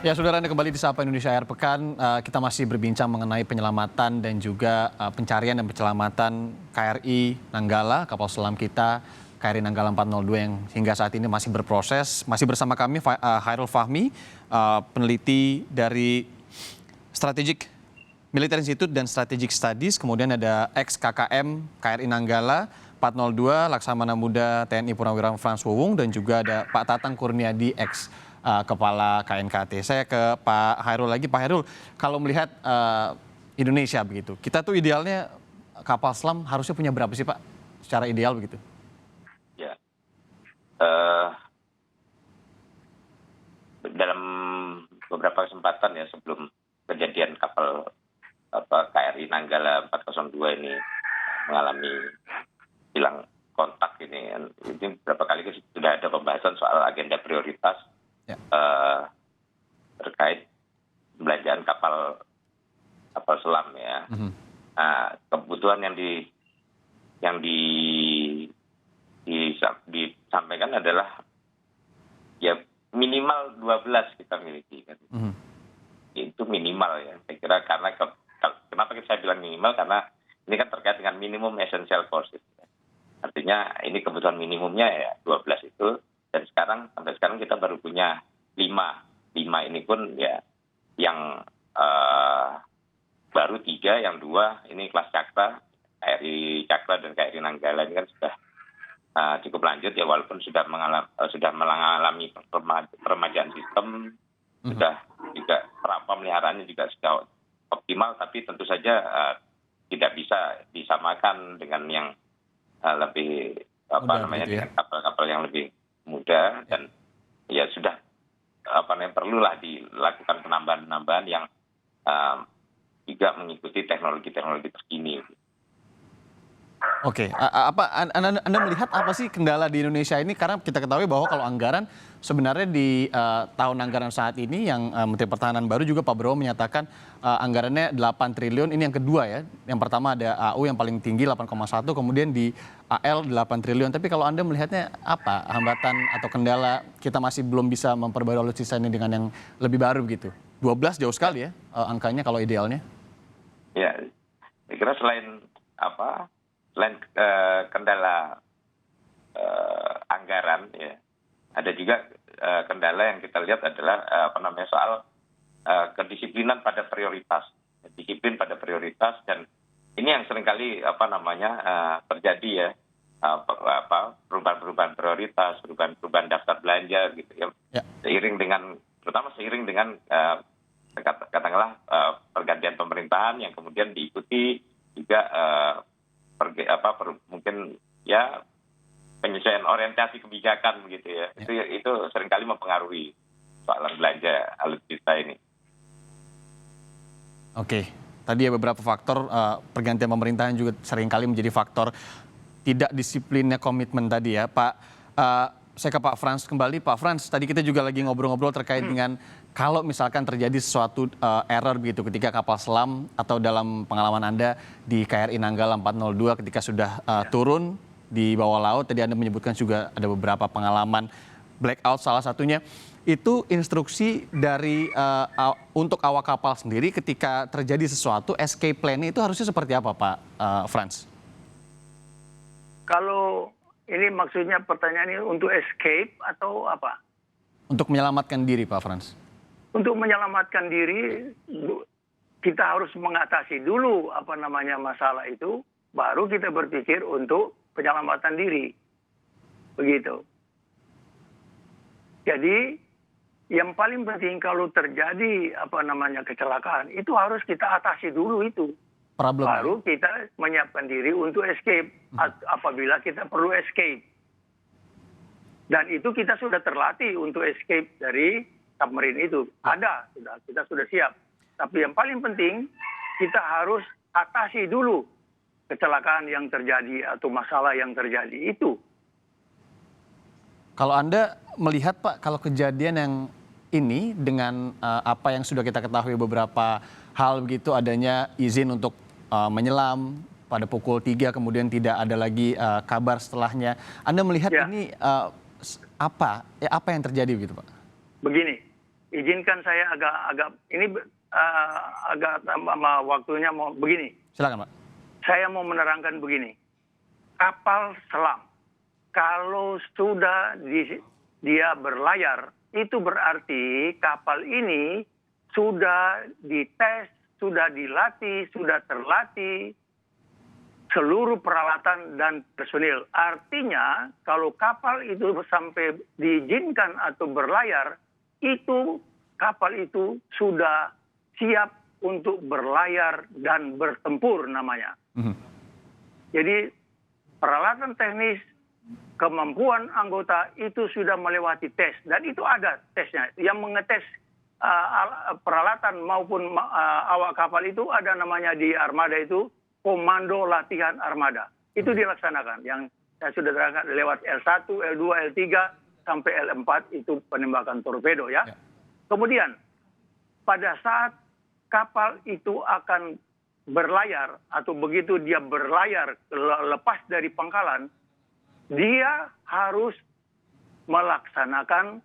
Ya, saudara, Anda kembali di Sapa Indonesia Air Pekan. Kita masih berbincang mengenai penyelamatan dan juga pencarian dan penyelamatan KRI Nanggala, kapal selam kita KRI Nanggala 402 yang hingga saat ini masih berproses. Masih bersama kami Hairul Fahmi, peneliti dari Strategic Military Institute dan Strategic Studies. Kemudian ada ex-KKM KRI Nanggala 402, Laksamana Muda TNI Purnawirawan Frans Wawung, dan juga ada Pak Tatang Kurniadi, Kepala KNKT. Saya ke Pak Hairul lagi. Pak Hairul, kalau melihat Indonesia begitu, kita tuh idealnya kapal selam harusnya punya berapa sih Pak? Secara ideal begitu? Ya, dalam beberapa kesempatan ya sebelum kejadian kapal KRI Nanggala 402 ini mengalami hilang kontak ini beberapa kali sudah ada pembahasan soal agenda prioritas. Ya. Terkait pembelanjaan kapal selam ya. Nah, kebutuhan yang disampaikan adalah ya minimal 12 kita miliki kan. Itu minimal ya. Saya kira karena kenapa saya bilang minimal, karena ini kan terkait dengan minimum essential forces. Artinya ini kebutuhan minimumnya ya 12 itu. Dan sampai sekarang kita baru punya 5 ini pun ya yang baru 3, yang 2 ini kelas Cakra, KRI Cakra dan KRI Nanggala ini kan sudah cukup lanjut ya, walaupun sudah mengalami peremajaan sistem, sudah juga pemeliharaannya juga sudah optimal, tapi tentu saja tidak bisa disamakan dengan yang lebih dengan kapal-kapal yang lebih muda, dan ya sudah perlulah dilakukan penambahan yang juga mengikuti teknologi terkini. Oke, Anda melihat apa sih kendala di Indonesia ini? Karena kita ketahui bahwa kalau anggaran sebenarnya di tahun anggaran saat ini yang Menteri Pertahanan baru juga Pak Prabowo menyatakan anggarannya 8 triliun, ini yang kedua ya. Yang pertama ada AU yang paling tinggi 8,1, kemudian di AL 8 triliun. Tapi kalau Anda melihatnya apa hambatan atau kendala kita masih belum bisa memperbarui alutsista ini dengan yang lebih baru gitu? 12 jauh sekali ya angkanya kalau idealnya. Ya, saya kira selain kendala anggaran ya, ada juga kendala yang kita lihat adalah soal kedisiplinan pada prioritas, disiplin pada prioritas, dan ini yang seringkali terjadi ya, perubahan prioritas, perubahan daftar belanja gitu ya, seiring dengan katakanlah pergantian pemerintahan yang kemudian diikuti juga mungkin ya penyesuaian orientasi kebijakan begitu ya. Itu seringkali mempengaruhi soalan belanja alutsista ini. Oke, tadi ya beberapa faktor pergantian pemerintahan juga seringkali menjadi faktor tidak disiplinnya komitmen tadi ya Pak. Saya ke Pak Frans kembali. Pak Frans, tadi kita juga lagi ngobrol-ngobrol terkait dengan kalau misalkan terjadi sesuatu error begitu ketika kapal selam atau dalam pengalaman Anda di KRI Nanggala 402 ketika sudah turun di bawah laut, tadi Anda menyebutkan juga ada beberapa pengalaman blackout salah satunya. Itu instruksi dari untuk awak kapal sendiri ketika terjadi sesuatu, escape plan-nya itu harusnya seperti apa Pak Frans? Kalau ini maksudnya pertanyaan ini untuk escape atau apa? Untuk menyelamatkan diri Pak Frans. Untuk menyelamatkan diri, kita harus mengatasi dulu masalah itu, baru kita berpikir untuk penyelamatan diri. Begitu. Jadi yang paling penting kalau terjadi kecelakaan, itu harus kita atasi dulu itu. Baru kita menyiapkan diri untuk escape apabila kita perlu escape. Dan itu kita sudah terlatih untuk escape dari submarine itu. Kita sudah siap. Tapi yang paling penting kita harus atasi dulu kecelakaan yang terjadi atau masalah yang terjadi itu. Kalau Anda melihat Pak, kalau kejadian yang ini dengan apa yang sudah kita ketahui beberapa hal begitu, adanya izin untuk menyelam pada pukul 3 kemudian tidak ada lagi kabar setelahnya. Anda melihat ini apa yang terjadi begitu Pak? Begini, izinkan saya agak ini agak tambah waktunya mau begini. Silakan, Pak. Saya mau menerangkan begini. Kapal selam kalau sudah dia berlayar, itu berarti kapal ini sudah dites, sudah dilatih, sudah terlatih seluruh peralatan dan personil. Artinya kalau kapal itu sampai diizinkan atau berlayar, itu kapal itu sudah siap untuk berlayar dan bertempur namanya. Jadi peralatan teknis, kemampuan anggota itu sudah melewati tes dan itu ada tesnya. Yang mengetes peralatan maupun awak kapal itu ada namanya di armada itu Komando Latihan Armada. Itu dilaksanakan. Yang saya sudah terangkan lewat L1, L2, L3 sampai L4 itu penembakan torpedo ya. Kemudian pada saat kapal itu akan berlayar atau begitu dia berlayar lepas dari pangkalan, dia harus melaksanakan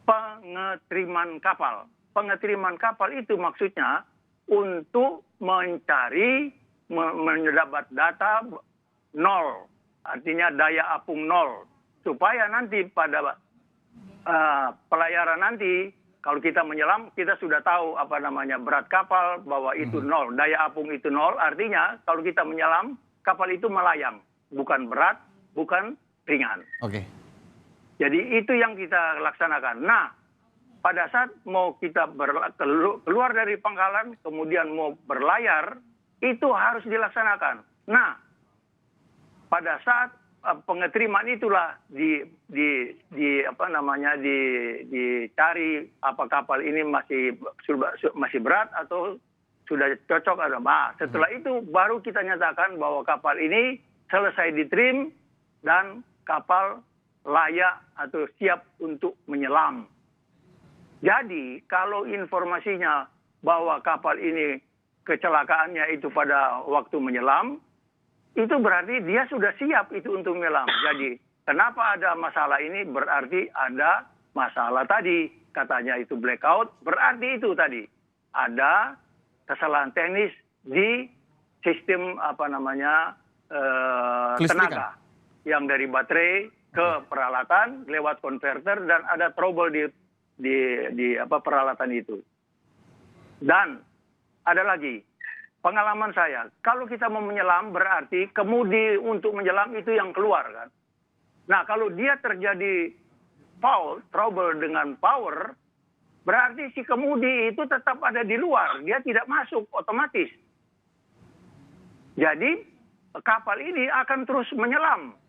pengetriman kapal. Pengetriman kapal itu maksudnya untuk mencari, mendapat data nol, artinya daya apung nol, supaya nanti pada pelayaran nanti kalau kita menyelam kita sudah tahu apa namanya berat kapal bahwa itu nol, daya apung itu nol, artinya kalau kita menyelam kapal itu melayang, bukan berat, bukan ringan. Oke. Jadi itu yang kita laksanakan. Nah, pada saat mau kita keluar dari pangkalan, kemudian mau berlayar, itu harus dilaksanakan. Nah, pada saat pengetriman itulah dicari apa kapal ini masih berat atau sudah cocok atau apa. Setelah itu baru kita nyatakan bahwa kapal ini selesai ditrim dan kapal layak atau siap untuk menyelam. Jadi kalau informasinya bahwa kapal ini kecelakaannya itu pada waktu menyelam, itu berarti dia sudah siap itu untuk menyelam. Jadi kenapa ada masalah ini? Berarti ada masalah tadi. Katanya itu blackout, berarti itu tadi. Ada kesalahan teknis di sistem tenaga. Yang dari baterai ke peralatan lewat konverter dan ada trouble di peralatan itu. Dan ada lagi. Pengalaman saya, kalau kita mau menyelam berarti kemudi untuk menyelam itu yang keluar kan. Nah kalau dia terjadi trouble dengan power, berarti si kemudi itu tetap ada di luar, dia tidak masuk otomatis. Jadi kapal ini akan terus menyelam.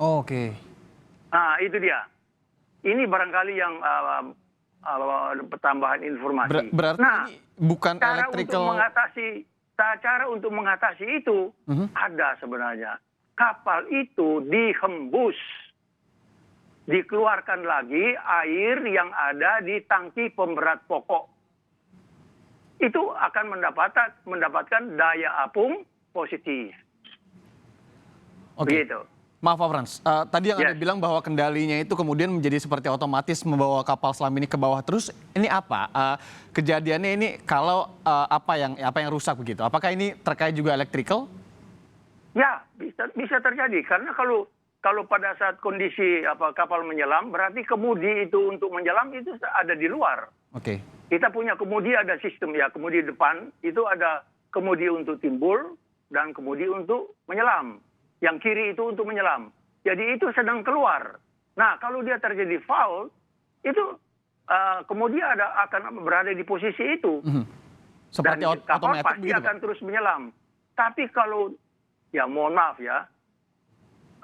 Oke. Nah itu dia. Ini barangkali yang tambahan informasi. Berarti ini bukan electrical. Cara untuk mengatasi itu ada sebenarnya. Kapal itu dihembus. Dikeluarkan lagi air yang ada di tangki pemberat pokok. Itu akan mendapatkan daya apung positif. Oke. Begitu. Maaf Pak Frans, tadi yang Anda bilang bahwa kendalinya itu kemudian menjadi seperti otomatis membawa kapal selam ini ke bawah terus. Ini apa? Kejadiannya ini kalau apa yang rusak begitu? Apakah ini terkait juga electrical? Ya, bisa terjadi karena kalau pada saat kondisi kapal menyelam berarti kemudi itu untuk menyelam itu ada di luar. Oke. Kita punya kemudi ada sistem ya, kemudi depan itu ada kemudi untuk timbul dan kemudi untuk menyelam. Yang kiri itu untuk menyelam. Jadi itu sedang keluar. Nah, kalau dia terjadi foul, itu kemudian akan berada di posisi itu. Seperti dan kapal otomatis pasti begitu, akan terus menyelam. Tapi kalau, ya mohon maaf ya,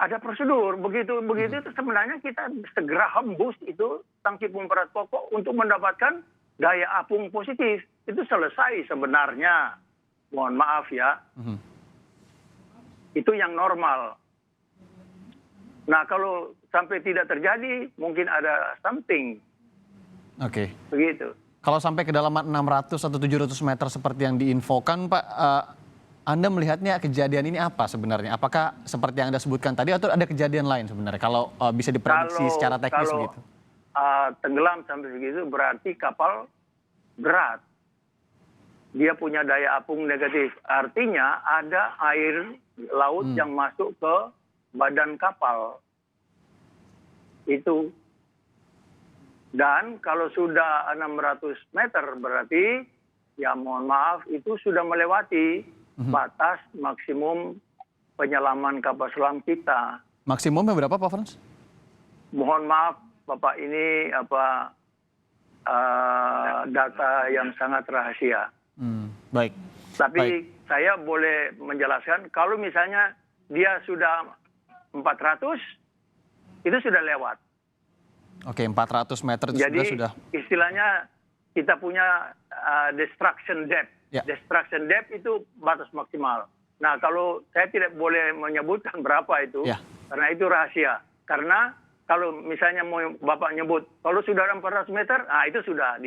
ada prosedur. Begitu itu sebenarnya kita segera hembus itu tangki pemberat pokok untuk mendapatkan daya apung positif. Itu selesai sebenarnya. Mohon maaf ya. Itu yang normal. Nah kalau sampai tidak terjadi, mungkin ada something. Oke. Begitu. Kalau sampai kedalaman 600 atau 700 meter seperti yang diinfokan Pak, Anda melihatnya kejadian ini apa sebenarnya? Apakah seperti yang Anda sebutkan tadi atau ada kejadian lain sebenarnya? Kalau bisa diprediksi secara teknis begitu. tenggelam sampai begitu berarti kapal berat. Dia punya daya apung negatif. Artinya ada air laut yang masuk ke badan kapal. Itu. Dan kalau sudah 600 meter berarti, ya mohon maaf, itu sudah melewati batas maksimum penyelaman kapal selam kita. Maksimumnya berapa Pak Frans? Mohon maaf Bapak, ini data yang sangat rahasia. Baik. Tapi saya boleh menjelaskan, kalau misalnya dia sudah 400, itu sudah lewat. Oke, 400 meter itu Jadi sudah. istilahnya kita punya destruction depth. Ya. Destruction depth itu batas maksimal. Nah, kalau saya tidak boleh menyebutkan berapa itu, Ya. karena itu rahasia. Karena kalau misalnya mau Bapak nyebut, kalau sudah 400 meter, itu sudah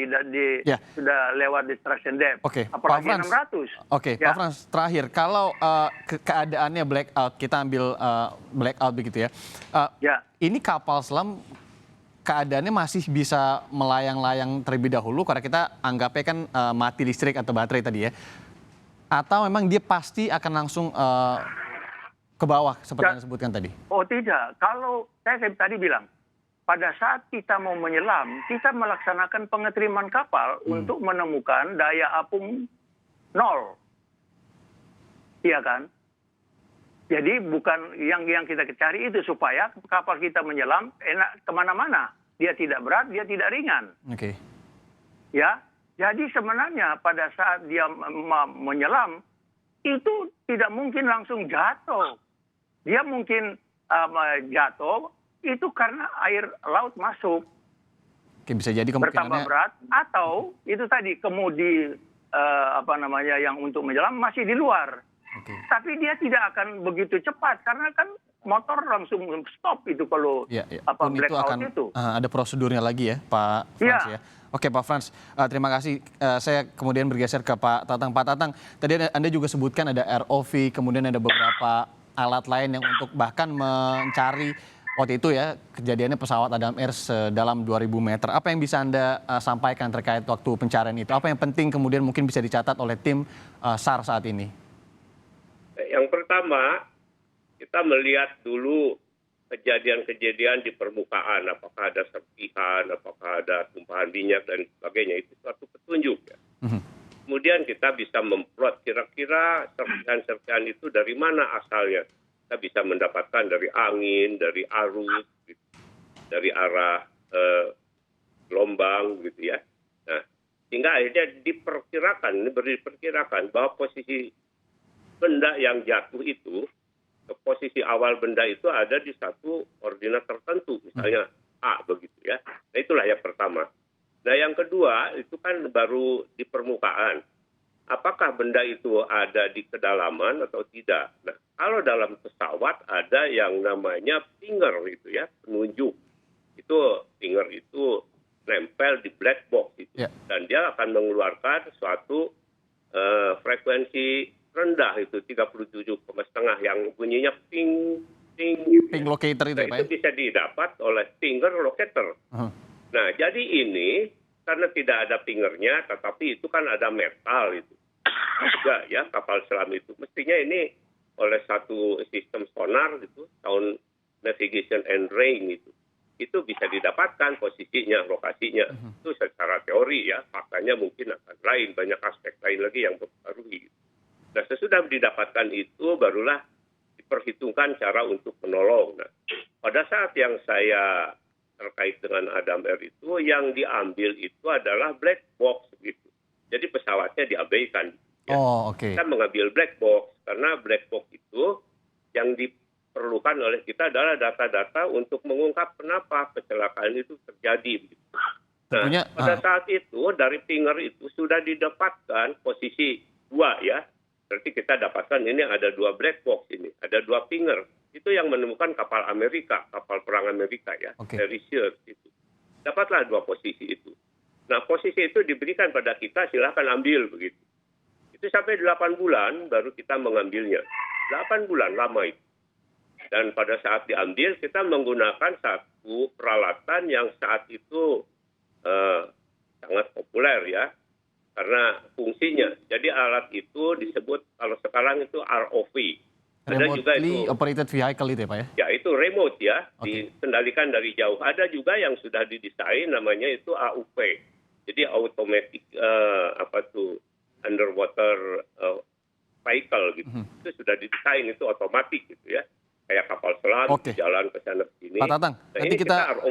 Ya. sudah lewat destruction depth. Oke, Apalagi Pak Frans. 600. Oke, Ya. Pak Frans, terakhir, kalau keadaannya blackout, kita ambil blackout begitu ya. Ya. Ini kapal selam keadaannya masih bisa melayang-layang terlebih dahulu karena kita anggapnya kan mati listrik atau baterai tadi ya. Atau memang dia pasti akan langsung ke bawah seperti yang disebutkan tadi? Oh tidak, kalau saya tadi bilang, pada saat kita mau menyelam, kita melaksanakan pengetriman kapal untuk menemukan daya apung 0. Iya kan? Jadi bukan yang kita cari itu supaya kapal kita menyelam enak kemana-mana. Dia tidak berat, dia tidak ringan. Oke. Ya, jadi sebenarnya pada saat dia menyelam, itu tidak mungkin langsung jatuh. Dia mungkin jatuh itu karena air laut masuk. Oke, bisa jadi Bertambah kemungkinannya. berat, atau itu tadi kemudi yang untuk menyelam masih di luar. Oke. Tapi dia tidak akan begitu cepat karena kan motor langsung stop itu kalau Ya, ya. apa Pun itu blackout akan itu. ada prosedurnya lagi ya, Pak Frans Iya. ya. Oke, Pak Frans, terima kasih. Saya kemudian bergeser ke Pak Tatang. Pak Tatang, tadi Anda juga sebutkan ada ROV, kemudian ada beberapa alat lain yang untuk bahkan mencari waktu itu ya kejadiannya pesawat Adam Air sedalam 2.000 meter. Apa yang bisa Anda sampaikan terkait waktu pencarian itu? Apa yang penting kemudian mungkin bisa dicatat oleh tim SAR saat ini? Yang pertama, kita melihat dulu kejadian-kejadian di permukaan, apakah ada serpihan, apakah ada tumpahan minyak dan sebagainya, itu suatu petunjuk ya. Kemudian kita bisa memplot kira-kira serpihan-serpihan itu dari mana asalnya. Kita bisa mendapatkan dari angin, dari arus, gitu, dari arah gelombang gitu ya. Nah, sehingga akhirnya diperkirakan bahwa posisi benda yang jatuh itu, posisi awal benda itu ada di satu koordinat tertentu, misalnya A begitu ya. Nah itulah yang pertama. Nah yang kedua itu kan baru di permukaan. Apakah benda itu ada di kedalaman atau tidak? Nah kalau dalam pesawat ada yang namanya finger itu ya, penunjuk. Itu finger itu nempel di black box itu. Ya. Dan dia akan mengeluarkan suatu frekuensi rendah itu 37,5 yang bunyinya ping ping gitu. Ping locator itu Nah, ya, Pak? itu bisa didapat oleh finger locator. Nah, jadi ini karena tidak ada fingernya, tetapi itu kan ada metal itu. Juga ya kapal selam itu. Mestinya ini oleh satu sistem sonar gitu, sound navigation and rain itu. Itu bisa didapatkan posisinya, lokasinya. Itu secara teori ya, faktanya mungkin akan lain, banyak aspek lain lagi yang mempengaruhi. Nah, sesudah didapatkan itu, barulah diperhitungkan cara untuk menolong. Nah, pada saat yang saya terkait dengan Adam Air itu, yang diambil itu adalah black box gitu. Jadi pesawatnya diabaikan. Ya. Oh, oke. Kita mengambil black box, karena black box itu yang diperlukan oleh kita adalah data-data untuk mengungkap kenapa kecelakaan itu terjadi. Nah, Tentunya, pada saat itu, dari finger itu sudah didapatkan posisi 2 ya. Berarti kita dapatkan ini ada 2 black box ini, ada 2 finger. Itu yang menemukan kapal Amerika, kapal perang Amerika ya, dari Sears itu. Dapatlah 2 posisi itu. Nah, posisi itu diberikan pada kita, silahkan ambil begitu. Itu sampai 8 bulan baru kita mengambilnya. 8 bulan lama itu. Dan pada saat diambil kita menggunakan satu peralatan yang saat itu sangat populer ya, karena fungsinya. Jadi alat itu disebut kalau sekarang itu ROV. Ada juga Remotely itu, operated vehicle itu ya Pak ya? ya itu remote ya, Oke. dikendalikan dari jauh. Ada juga yang sudah didesain namanya itu AUV. Jadi automatic underwater vehicle gitu. Itu sudah didesain, itu otomatis gitu ya. Kayak kapal selam Oke. jalan ke sana sini. Pak Tatang, Nah, nanti ini kita ROV